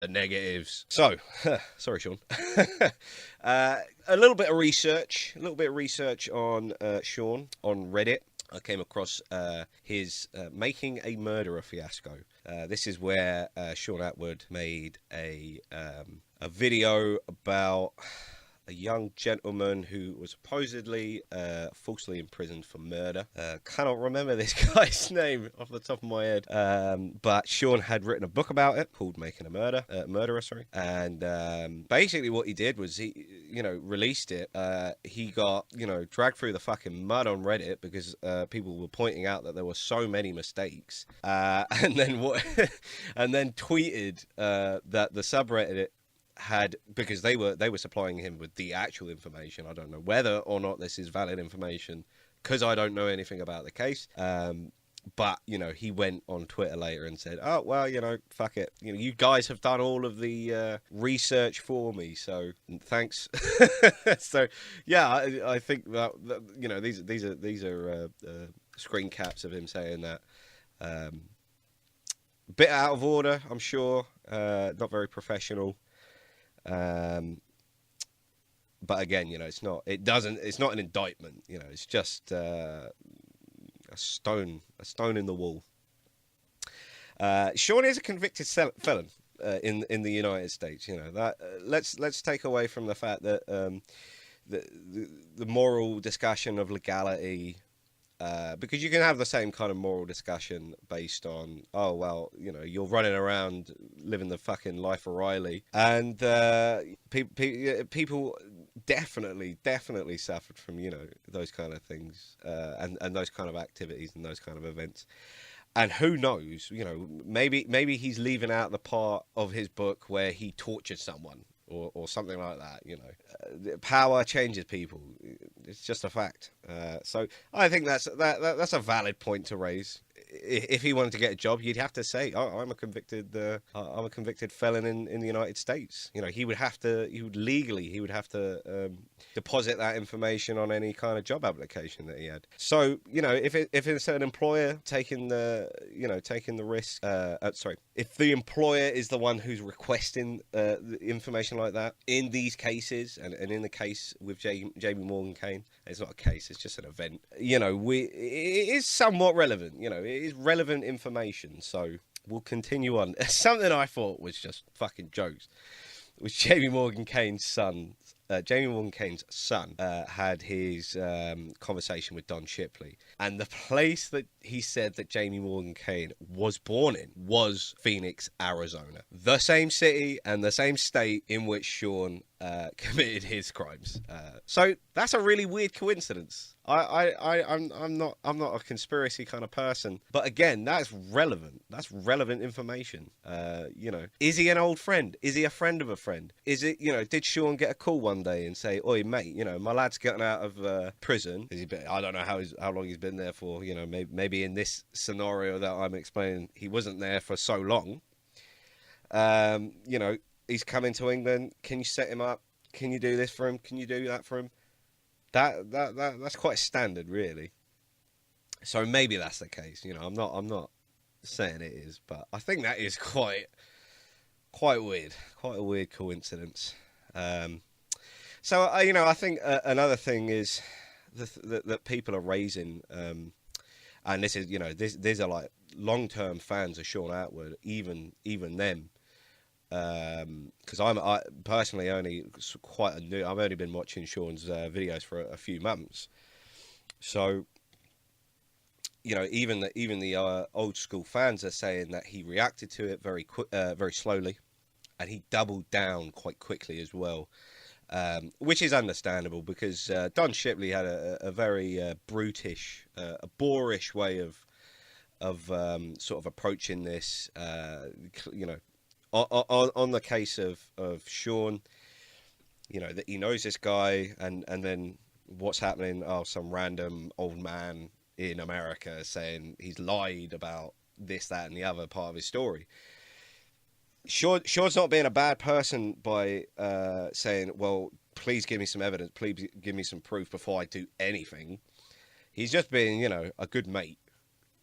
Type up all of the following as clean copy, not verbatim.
the negatives. So, sorry, Shaun. A little bit of research, on Shaun on Reddit. I came across his Making a Murderer fiasco. This is where Shaun Atwood made a video about a young gentleman who was supposedly falsely imprisoned for murder. Cannot remember this guy's name off the top of my head, but Shaun had written a book about it called "Making a Murderer." Sorry, and basically what he did was he, released it. He got dragged through the fucking mud on Reddit because people were pointing out that there were so many mistakes, and then and then tweeted that the subreddit had, because they were supplying him with the actual information. I don't know whether or not this is valid information because I don't know anything about the case. But he went on Twitter later and said, "Oh well, fuck it. You guys have done all of the research for me, so thanks." So yeah, I think that these are screen caps of him saying that. Bit out of order, I'm sure. Not very professional. But again, it's not an indictment. It's just a stone in the wall. Shaun is a convicted felon in the United States. That let's take away from the fact that the moral discussion of legality. Because you can have the same kind of moral discussion based on, oh, well, you're running around living the fucking life of Riley. And people definitely suffered from, those kind of things and those kind of activities and those kind of events. And who knows, maybe he's leaving out the part of his book where he tortured someone. Or something like that, power changes people. It's just a fact. So I think that's a valid point to raise. If he wanted to get a job, you'd have to say, "Oh, I'm a convicted felon in the United States." He would have to deposit that information on any kind of job application that he had. So if it's an employer taking the risk, if the employer is the one who's requesting the information like that in these cases, and in the case with Jamie Morgan Cain, it's not a case, it's just an event. It is somewhat relevant. It is relevant information. So we'll continue on. Something I thought was just fucking jokes was Jamie Morgan Cain's son. Jamie Morgan Cain's son had his conversation with Don Shipley, and the place that he said that Jamie Morgan Cain was born in was Phoenix, Arizona, the same city and the same state in which Shaun committed his crimes. So that's a really weird coincidence. I'm not a conspiracy kind of person, but again, that's relevant. That's relevant information. Is he an old friend? Is he a friend of a friend? Is it, did Shaun get a call one day and say, "Oi, mate, my lad's getting out of prison. I don't know how long he's been there for. Maybe in this scenario that I'm explaining, he wasn't there for so long. He's coming to England. Can you set him up? Can you do this for him? Can you do that for him?" That's quite standard, really. So maybe that's the case. I'm not saying it is, but I think that is quite weird, quite a weird coincidence. So I think another thing is that people are raising, and this is these are like long-term fans of Shaun Atwood, even them. Because I personally only I've only been watching Shaun's videos for a few months, so even the old school fans are saying that he reacted to it very slowly, and he doubled down quite quickly as well, which is understandable because Don Shipley had a very brutish, a boorish way of sort of approaching this, On the case of Shaun, that he knows this guy, and then what's happening? Oh, some random old man in America saying he's lied about this, that, and the other part of his story. Shaun's not being a bad person by saying, "Well, please give me some evidence, please give me some proof before I do anything." He's just being, a good mate.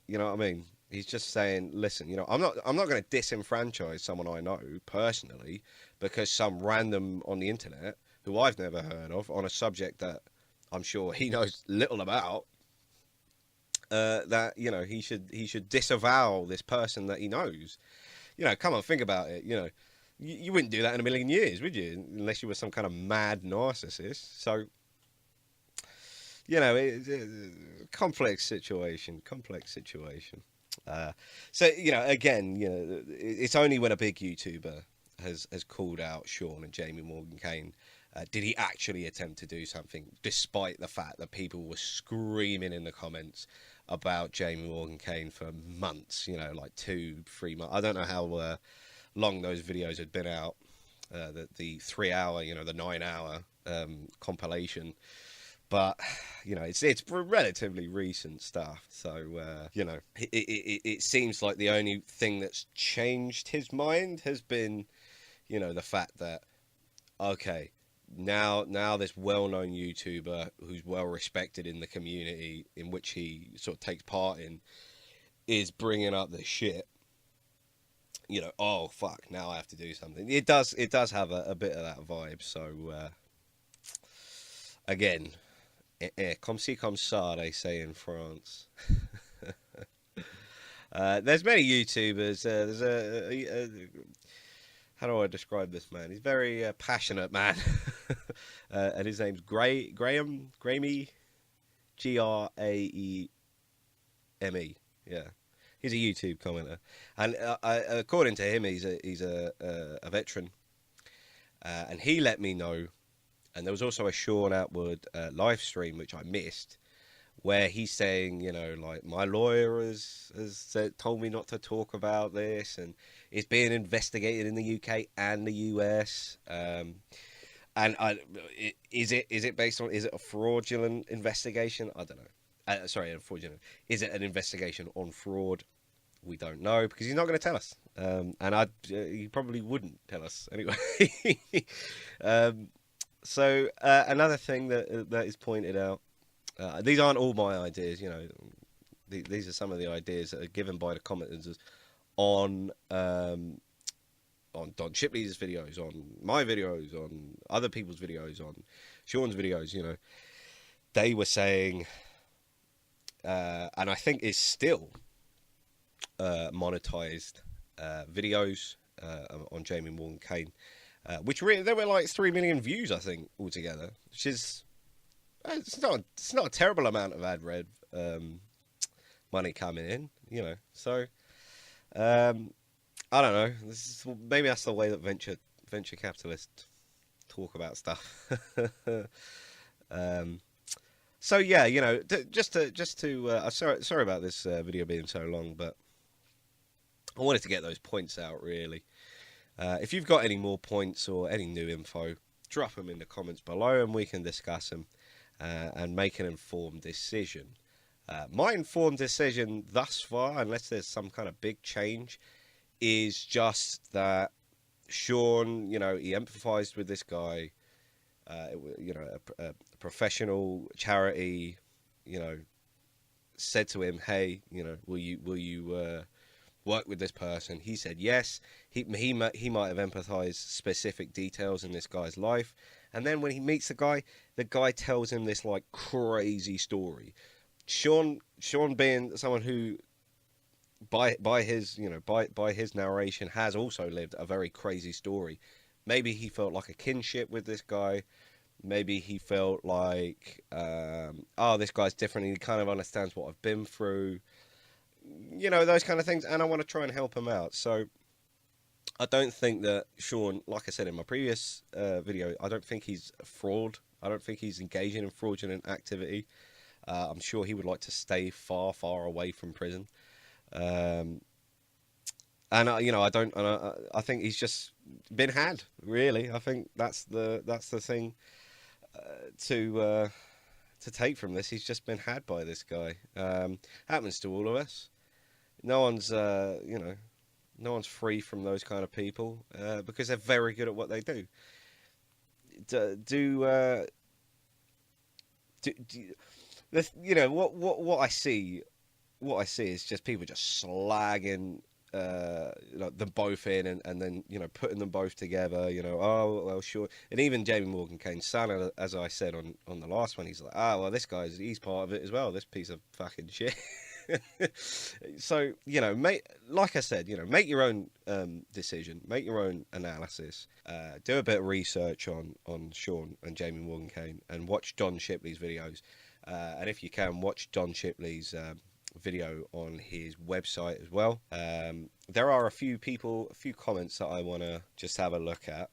You know what I mean? He's just saying, listen, I'm not going to disenfranchise someone I know personally because some random on the internet who I've never heard of on a subject that I'm sure he knows little about. That he should disavow this person that he knows. Come on, think about it. You wouldn't do that in a million years, would you? Unless you were some kind of mad narcissist. So, it's a complex situation. Complex situation. So again, it's only when a big YouTuber has called out Shaun and Jamie Morgan Kane did he actually attempt to do something, despite the fact that people were screaming in the comments about Jamie Morgan Kane for months. Like 2-3 months. I don't know how long those videos had been out. The 3 hour, the 9 hour compilation. But it's relatively recent stuff, so it seems like the only thing that's changed his mind has been, the fact that okay, now this well-known YouTuber who's well respected in the community in which he sort of takes part in is bringing up this shit. Oh fuck, now I have to do something. It does have a bit of that vibe. So again. Comme ci, comme ça, they say in France. There's many YouTubers. There's how do I describe this man? He's a very passionate man, and his name's Graham Gramey, Graeme. Yeah, he's a YouTube commenter, and according to him, he's a veteran, and he let me know. And there was also a Shaun Atwood live stream, which I missed, where he's saying, like, my lawyer has told me not to talk about this, and it's being investigated in the UK and the US. Is it based on, is it a fraudulent investigation? I don't know. Sorry, fraudulent. Is it an investigation on fraud? We don't know, because he's not going to tell us. And he probably wouldn't tell us anyway. So another thing that is pointed out, these aren't all my ideas, these are some of the ideas that are given by the commenters on Don Shipley's videos, on my videos, on other people's videos, on Shaun's videos. They were saying, and I think it's still monetized videos on Jamie Morgan Kane. Which there were like 3 million views, I think, altogether, which is it's not a terrible amount of ad rev money coming in, So I don't know. Maybe that's the way that venture capitalists talk about stuff. So yeah, just to sorry about this video being so long, but I wanted to get those points out really. If you've got any more points or any new info, drop them in the comments below and we can discuss them and make an informed decision. My informed decision thus far, unless there's some kind of big change, is just that Shaun, he empathized with this guy, a professional charity, said to him, hey, will you work with this person? He said yes. He might have empathized specific details in this guy's life, and then when he meets the guy tells him this like crazy story. Shaun being someone who by his narration has also lived a very crazy story. Maybe he felt like a kinship with this guy. Maybe he felt like this guy's different, he kind of understands what I've been through. Those kind of things, and I want to try and help him out. So I don't think that Shaun, like I said in my previous video, I don't think he's a fraud. I don't think he's engaging in fraudulent activity. I'm sure he would like to stay far, far away from prison. And I think he's just been had. Really, I think that's the thing to take from this. He's just been had by this guy. Happens to all of us. No one's no one's free from those kind of people because they're very good at what they do. What I see what I see is just people just slagging them both in, and then putting them both together. Oh well, sure. And even Jamie Morgan Kane sounded, as I said on the last one, he's like, well, this he's part of it as well. This piece of fucking shit. So like I said, make your own decision, make your own analysis, do a bit of research on Shaun and Jamie Morgan Kane, and watch Don Shipley's videos. And if you can, watch Don Shipley's video on his website as well. There are a few comments that I want to just have a look at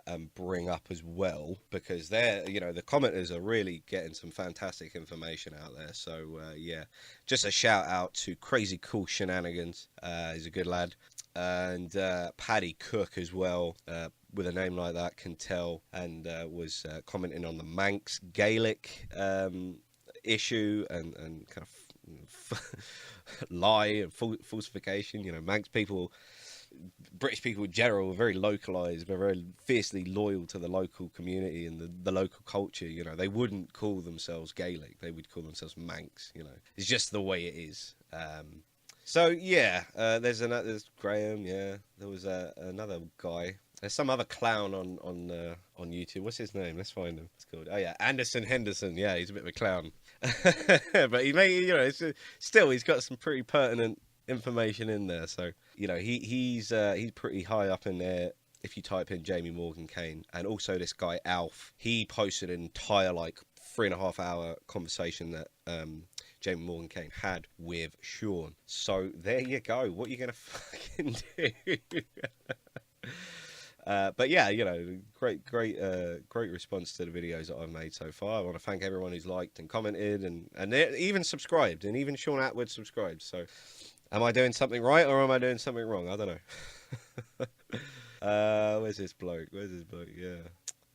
and bring up as well, because the commenters are really getting some fantastic information out there. So yeah, just a shout out to Crazy Cool Shenanigans. He's a good lad. And Paddy Cook as well, with a name like that, can tell, and was commenting on the Manx Gaelic issue and kind of lie and falsification. Manx people, British people in general, are very localised, but very fiercely loyal to the local community and the local culture. They wouldn't call themselves Gaelic; they would call themselves Manx. It's just the way it is. So yeah, there's Graham. Yeah, there was another guy. There's some other clown on YouTube. What's his name? Let's find him. It's called Anderson Henderson. Yeah, he's a bit of a clown, but he's got some pretty pertinent information in there. So he's pretty high up in there. If you type in Jamie Morgan Kane, and also this guy Alf, he posted an entire 3.5 hour conversation that Jamie Morgan Kane had with Shaun. So there you go. What are you gonna fucking do? But yeah, great response to the videos that I've made so far. I want to thank everyone who's liked and commented and even subscribed, and even Shaun Atwood subscribed. So, am I doing something right or am I doing something wrong? I don't know. Where's this bloke? Yeah,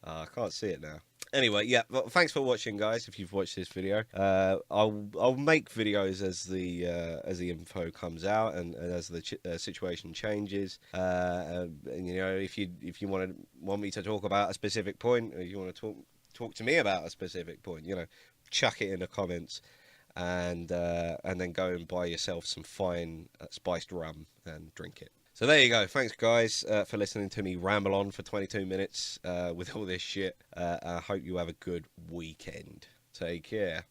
I can't see it now. Anyway, yeah. Well, thanks for watching, guys. If you've watched this video, I'll make videos as the info comes out and as the situation changes. And if you want me to talk about a specific point, or you want to talk to me about a specific point, chuck it in the comments, and then go and buy yourself some fine spiced rum and drink it. So there you go. Thanks, guys, for listening to me ramble on for 22 minutes with all this shit. I hope you have a good weekend. Take care.